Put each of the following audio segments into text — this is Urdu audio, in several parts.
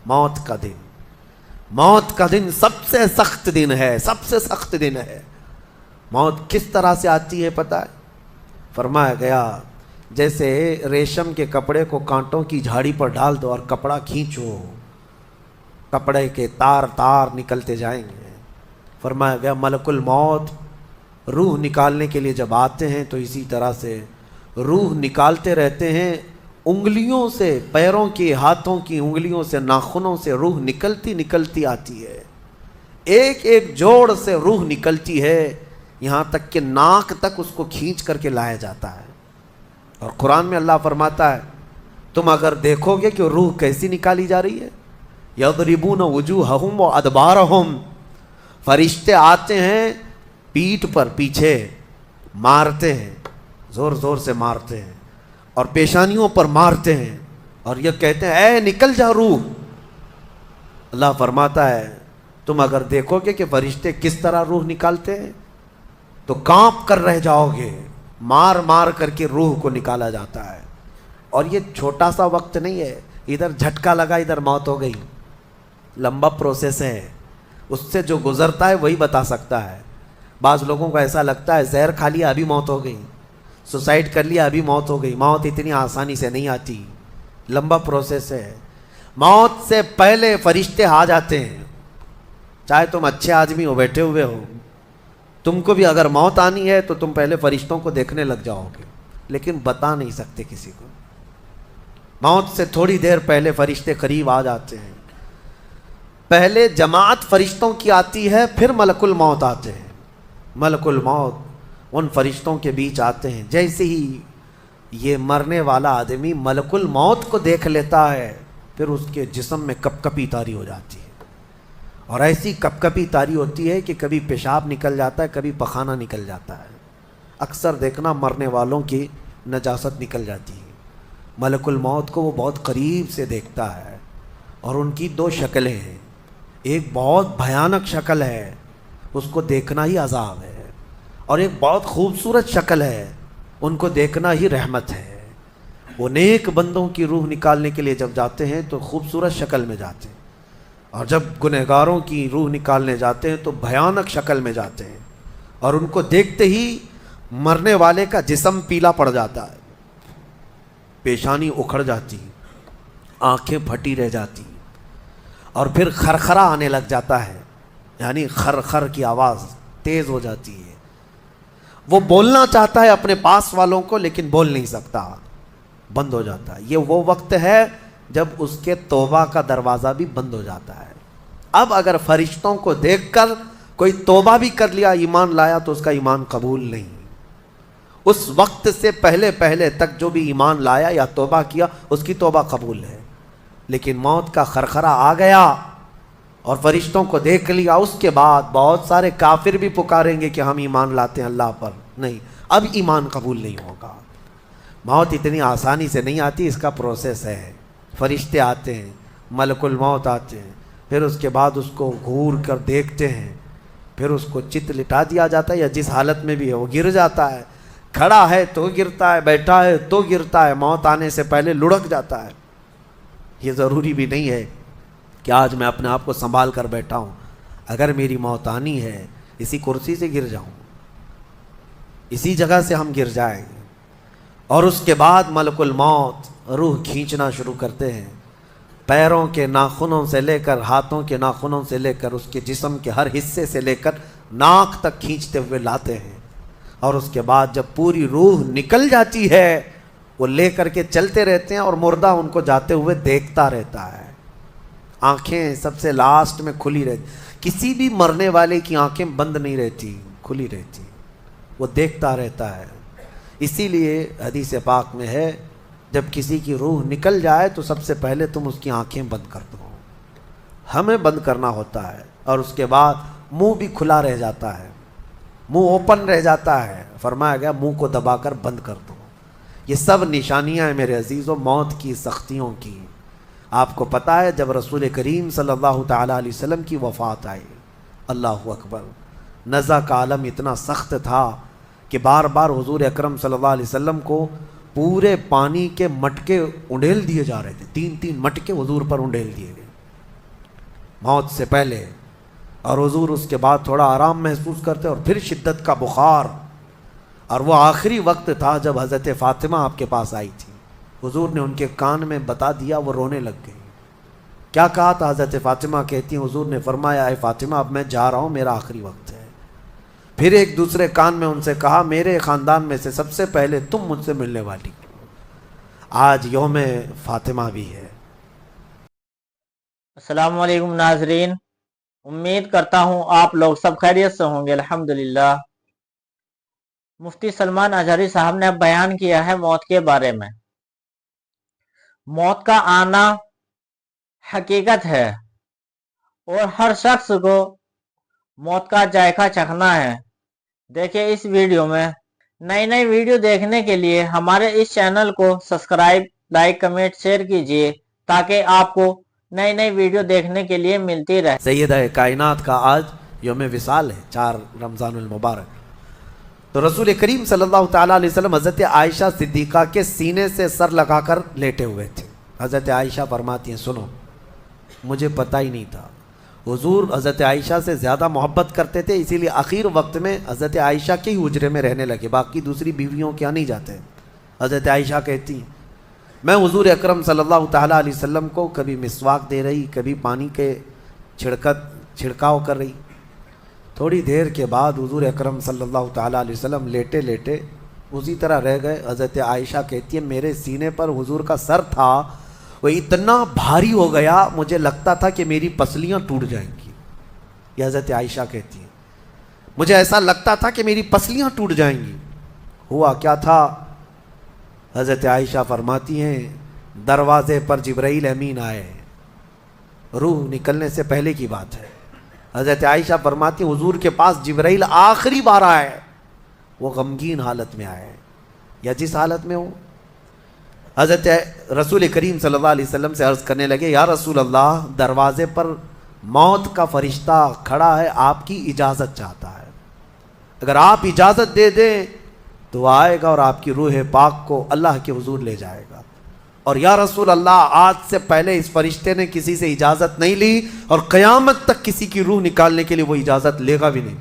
موت کا دن، موت کا دن سب سے سخت دن ہے، سب سے سخت دن ہے۔ موت کس طرح سے آتی ہے پتہ ہے؟ فرمایا گیا جیسے ریشم کے کپڑے کو کانٹوں کی جھاڑی پر ڈال دو اور کپڑا کھینچو، کپڑے کے تار تار نکلتے جائیں گے۔ فرمایا گیا ملک الموت روح نکالنے کے لیے جب آتے ہیں تو اسی طرح سے روح نکالتے رہتے ہیں، انگلیوں سے، پیروں کی، ہاتھوں کی انگلیوں سے، ناخنوں سے روح نکلتی نکلتی آتی ہے، ایک ایک جوڑ سے روح نکلتی ہے، یہاں تک کہ ناک تک اس کو کھینچ کر کے لایا جاتا ہے۔ اور قرآن میں اللہ فرماتا ہے تم اگر دیکھو گے کہ روح کیسی نکالی جا رہی ہے، یضربون وجوہہم وادبارہم، فرشتے آتے ہیں پیٹھ پر، پیچھے مارتے ہیں، زور زور سے مارتے ہیں اور پیشانیوں پر مارتے ہیں اور یہ کہتے ہیں اے نکل جا روح۔ اللہ فرماتا ہے تم اگر دیکھو گے کہ فرشتے کس طرح روح نکالتے ہیں تو کانپ کر رہ جاؤ گے، مار مار کر کے روح کو نکالا جاتا ہے۔ اور یہ چھوٹا سا وقت نہیں ہے، ادھر جھٹکا لگا ادھر موت ہو گئی، لمبا پروسیس ہے، اس سے جو گزرتا ہے وہی بتا سکتا ہے۔ بعض لوگوں کو ایسا لگتا ہے زہر کھا لیا ابھی موت ہو گئی، سوسائڈ کر لیا ابھی موت ہو گئی۔ موت اتنی آسانی سے نہیں آتی، لمبا پروسیس ہے۔ موت سے پہلے فرشتے آ جاتے ہیں، چاہے تم اچھے آدمی ہو، بیٹھے ہوئے ہو، تم کو بھی اگر موت آنی ہے تو تم پہلے فرشتوں کو دیکھنے لگ جاؤ گے، لیکن بتا نہیں سکتے کسی کو۔ موت سے تھوڑی دیر پہلے فرشتے قریب آ جاتے ہیں، پہلے جماعت فرشتوں کی آتی ہے، پھر ملک الموت آتے ہیں۔ ملک الموت ان فرشتوں کے بیچ آتے ہیں، جیسے ہی یہ مرنے والا آدمی ملک الموت کو دیکھ لیتا ہے پھر اس کے جسم میں کپ کپی طاری ہو جاتی ہے، اور ایسی کپ کپی طاری ہوتی ہے کہ کبھی پیشاب نکل جاتا ہے، کبھی پخانہ نکل جاتا ہے۔ اکثر دیکھنا مرنے والوں کی نجاست نکل جاتی ہے۔ ملک الموت کو وہ بہت قریب سے دیکھتا ہے، اور ان کی دو شکلیں ہیں، ایک بہت بھیانک شکل ہے، اس کو دیکھنا ہی عذاب ہے، اور ایک بہت خوبصورت شکل ہے، ان کو دیکھنا ہی رحمت ہے۔ وہ نیک بندوں کی روح نکالنے کے لیے جب جاتے ہیں تو خوبصورت شکل میں جاتے ہیں، اور جب گنہگاروں کی روح نکالنے جاتے ہیں تو بھیانک شکل میں جاتے ہیں، اور ان کو دیکھتے ہی مرنے والے کا جسم پیلا پڑ جاتا ہے، پیشانی اکھڑ جاتی، آنکھیں پھٹی رہ جاتی، اور پھر خرخرا آنے لگ جاتا ہے، یعنی خر کی آواز تیز ہو جاتی ہے۔ وہ بولنا چاہتا ہے اپنے پاس والوں کو لیکن بول نہیں سکتا، بند ہو جاتا ہے۔ یہ وہ وقت ہے جب اس کے توبہ کا دروازہ بھی بند ہو جاتا ہے۔ اب اگر فرشتوں کو دیکھ کر کوئی توبہ بھی کر لیا، ایمان لایا، تو اس کا ایمان قبول نہیں۔ اس وقت سے پہلے پہلے تک جو بھی ایمان لایا یا توبہ کیا اس کی توبہ قبول ہے، لیکن موت کا خرخرا آ گیا اور فرشتوں کو دیکھ لیا، اس کے بعد بہت سارے کافر بھی پکاریں گے کہ ہم ایمان لاتے ہیں اللہ پر، نہیں، اب ایمان قبول نہیں ہوگا۔ موت اتنی آسانی سے نہیں آتی، اس کا پروسیس ہے۔ فرشتے آتے ہیں، ملک الموت آتے ہیں، پھر اس کے بعد اس کو گھور کر دیکھتے ہیں، پھر اس کو چت لٹا دیا جاتا ہے، یا جس حالت میں بھی ہے وہ گر جاتا ہے، کھڑا ہے تو گرتا ہے، بیٹھا ہے تو گرتا ہے، موت آنے سے پہلے لڑک جاتا ہے۔ یہ ضروری بھی نہیں ہے کہ آج میں اپنے آپ کو سنبھال کر بیٹھا ہوں، اگر میری موت آنی ہے اسی کرسی سے گر جاؤں، اسی جگہ سے ہم گر جائیں گے۔ اور اس کے بعد ملک الموت روح کھینچنا شروع کرتے ہیں، پیروں کے ناخنوں سے لے کر، ہاتھوں کے ناخنوں سے لے کر، اس کے جسم کے ہر حصے سے لے کر ناک تک کھینچتے ہوئے لاتے ہیں، اور اس کے بعد جب پوری روح نکل جاتی ہے وہ لے کر کے چلتے رہتے ہیں، اور مردہ ان کو جاتے ہوئے دیکھتا رہتا ہے۔ آنکھیں سب سے لاسٹ میں کھلی رہتی، کسی بھی مرنے والے کی آنکھیں بند نہیں رہتی، کھلی رہتی، وہ دیکھتا رہتا ہے۔ اسی لیے حدیث پاک میں ہے جب کسی کی روح نکل جائے تو سب سے پہلے تم اس کی آنکھیں بند کر دو، ہمیں بند کرنا ہوتا ہے، اور اس کے بعد منہ بھی کھلا رہ جاتا ہے، منہ اوپن رہ جاتا ہے، فرمایا گیا منہ کو دبا کر بند کر دو۔ یہ سب نشانیاں ہیں میرے عزیزوں موت کی سختیوں کی۔ آپ کو پتہ ہے جب رسول کریم صلی اللہ تعالیٰ علیہ وسلم کی وفات آئی، اللہ اکبر، نزع کا عالم اتنا سخت تھا کہ بار بار حضور اکرم صلی اللہ علیہ وسلم کو پورے پانی کے مٹکے انڈیل دیے جا رہے تھے، 3 مٹکے حضور پر انڈیل دیے گئے، موت سے پہلے، اور حضور اس کے بعد تھوڑا آرام محسوس کرتے اور پھر شدت کا بخار، اور وہ آخری وقت تھا جب حضرت فاطمہ آپ کے پاس آئی تھی، حضور نے ان کے کان میں بتا دیا، وہ رونے لگ گئی۔ کیا کہا تھا؟ حضرت فاطمہ کہتی ہیں حضور نے فرمایا اے فاطمہ اب میں جا رہا ہوں، میرا آخری وقت ہے۔ پھر ایک دوسرے کان میں ان سے کہا میرے خاندان میں سے سب سے پہلے تم مجھ سے ملنے والی۔ آج یوم فاطمہ بھی ہے۔ السلام علیکم ناظرین، امید کرتا ہوں آپ لوگ سب خیریت سے ہوں گے۔ الحمدللہ۔ مفتی سلمان اظہری صاحب نے اب بیان کیا ہے موت کے بارے میں۔ موت کا آنا حقیقت ہے اور ہر شخص کو موت کا ذائقہ چکھنا ہے۔ دیکھیں اس ویڈیو میں نئی ویڈیو دیکھنے کے لیے ہمارے اس چینل کو سبسکرائب، لائک، کمنٹ، شیئر کیجئے تاکہ آپ کو نئی ویڈیو دیکھنے کے لیے ملتی رہے۔ سیدہ کائنات کا آج یوم وصال ہے، 4 رمضان المبارک۔ تو رسول کریم صلی اللہ تعالیٰ علیہ وسلم حضرت عائشہ صدیقہ کے سینے سے سر لگا کر لیٹے ہوئے تھے۔ حضرت عائشہ فرماتی ہیں سنو مجھے پتہ ہی نہیں تھا۔ حضور حضرت عائشہ سے زیادہ محبت کرتے تھے، اسی لیے آخر وقت میں حضرت عائشہ کے ہی حجرے میں رہنے لگے، باقی دوسری بیویوں کے یہاں نہیں جاتے۔ حضرت عائشہ کہتی ہیں میں حضور اکرم صلی اللہ تعالیٰ علیہ وسلم کو کبھی مسواک دے رہی، کبھی پانی کے چھڑکاؤ کر رہی۔ تھوڑی دیر کے بعد حضور اکرم صلی اللہ تعالیٰ علیہ وسلم لیٹے لیٹے اسی طرح رہ گئے۔ حضرت عائشہ کہتی ہے میرے سینے پر حضور کا سر تھا، وہ اتنا بھاری ہو گیا مجھے لگتا تھا کہ میری پسلیاں ٹوٹ جائیں گی۔ یہ حضرت عائشہ کہتی ہیں مجھے ایسا لگتا تھا کہ میری پسلیاں ٹوٹ جائیں گی۔ ہوا کیا تھا؟ حضرت عائشہ فرماتی ہیں دروازے پر جبرائیل امین آئے، روح نکلنے سے پہلے کی بات ہے۔ حضرت عائشہ فرماتی ہیں حضور کے پاس جبرائیل آخری بار آئے، وہ غمگین حالت میں آئے یا جس حالت میں ہو۔ حضرت رسول کریم صلی اللہ علیہ وسلم سے عرض کرنے لگے یا رسول اللہ دروازے پر موت کا فرشتہ کھڑا ہے، آپ کی اجازت چاہتا ہے، اگر آپ اجازت دے دیں تو وہ آئے گا اور آپ کی روح پاک کو اللہ کے حضور لے جائے گا۔ اور یا رسول اللہ آج سے پہلے اس فرشتے نے کسی سے اجازت نہیں لی اور قیامت تک کسی کی روح نکالنے کے لیے وہ اجازت لے گا بھی نہیں۔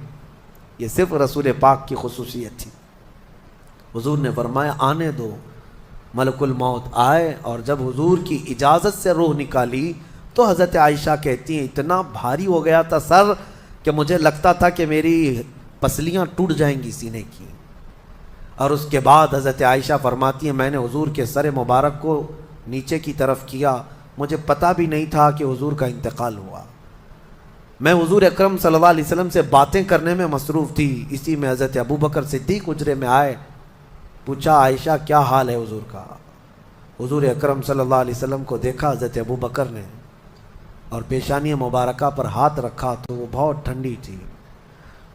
یہ صرف رسول پاک کی خصوصیت تھی۔ حضور نے فرمایا آنے دو۔ ملک الموت آئے اور جب حضور کی اجازت سے روح نکالی تو حضرت عائشہ کہتی ہیں اتنا بھاری ہو گیا تھا سر کہ مجھے لگتا تھا کہ میری پسلیاں ٹوٹ جائیں گی سینے کی۔ اور اس کے بعد حضرت عائشہ فرماتی ہیں میں نے حضور کے سر مبارک کو نیچے کی طرف کیا، مجھے پتہ بھی نہیں تھا کہ حضور کا انتقال ہوا۔ میں حضور اکرم صلی اللہ علیہ وسلم سے باتیں کرنے میں مصروف تھی، اسی میں حضرت ابوبکر صدیق حجرے میں آئے، پوچھا عائشہ کیا حال ہے حضور کا؟ حضور اکرم صلی اللہ علیہ وسلم کو دیکھا حضرت ابوبکر نے اور پیشانی مبارکہ پر ہاتھ رکھا تو وہ بہت ٹھنڈی تھی،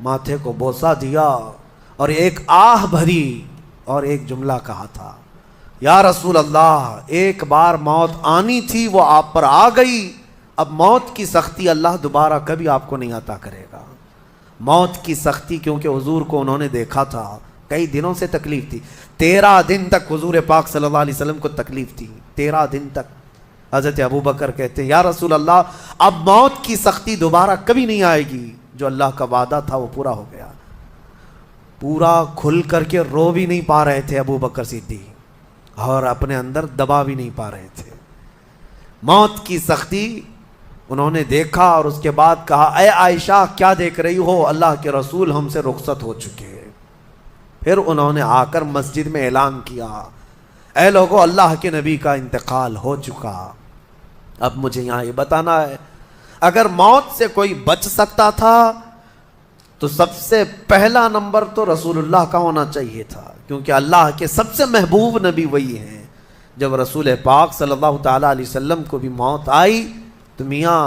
ماتھے کو بوسہ دیا اور ایک آہ بھری اور ایک جملہ کہا تھا یا رسول اللہ ایک بار موت آنی تھی وہ آپ پر آ گئی، اب موت کی سختی اللہ دوبارہ کبھی آپ کو نہیں عطا کرے گا۔ موت کی سختی کیونکہ حضور کو انہوں نے دیکھا تھا، کئی دنوں سے تکلیف تھی، 13 دن تک حضور پاک صلی اللہ علیہ وسلم کو تکلیف تھی، 13 دن تک۔ حضرت ابوبکر کہتے ہیں یا رسول اللہ اب موت کی سختی دوبارہ کبھی نہیں آئے گی، جو اللہ کا وعدہ تھا وہ پورا ہو گیا۔ پورا کھل کر کے رو بھی نہیں پا رہے تھے ابوبکر صدیق اور اپنے اندر دبا بھی نہیں پا رہے تھے۔ موت کی سختی انہوں نے دیکھا اور اس کے بعد کہا اے عائشہ کیا دیکھ رہی ہو، اللہ کے رسول ہم سے رخصت ہو چکے۔ پھر انہوں نے آ کر مسجد میں اعلان کیا اے لوگو اللہ کے نبی کا انتقال ہو چکا۔ اب مجھے یہاں یہ بتانا ہے اگر موت سے کوئی بچ سکتا تھا تو سب سے پہلا نمبر تو رسول اللہ کا ہونا چاہیے تھا، کیونکہ اللہ کے سب سے محبوب نبی وہی ہیں۔ جب رسول پاک صلی اللہ تعالیٰ علیہ وسلم کو بھی موت آئی تو میاں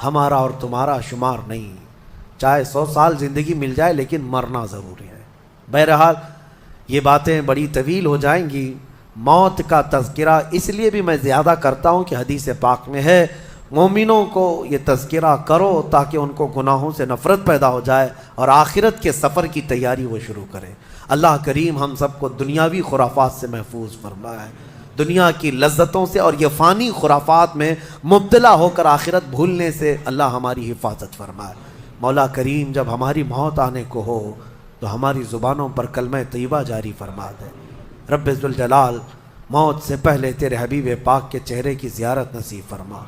ہمارا اور تمہارا شمار نہیں، چاہے 100 سال زندگی مل جائے لیکن مرنا ضروری ہے۔ بہرحال یہ باتیں بڑی طویل ہو جائیں گی۔ موت کا تذکرہ اس لیے بھی میں زیادہ کرتا ہوں کہ حدیث پاک میں ہے مومنوں کو یہ تذکرہ کرو تاکہ ان کو گناہوں سے نفرت پیدا ہو جائے اور آخرت کے سفر کی تیاری وہ شروع کریں۔ اللہ کریم ہم سب کو دنیاوی خرافات سے محفوظ فرمائے۔ دنیا کی لذتوں سے اور یہ فانی خرافات میں مبتلا ہو کر آخرت بھولنے سے اللہ ہماری حفاظت فرمائے۔ مولا کریم جب ہماری موت آنے کو ہو تو ہماری زبانوں پر کلمہ طیبہ جاری فرما دے۔ رب ذوالجلال موت سے پہلے تیرے حبیب پاک کے چہرے کی زیارت نصیب فرما۔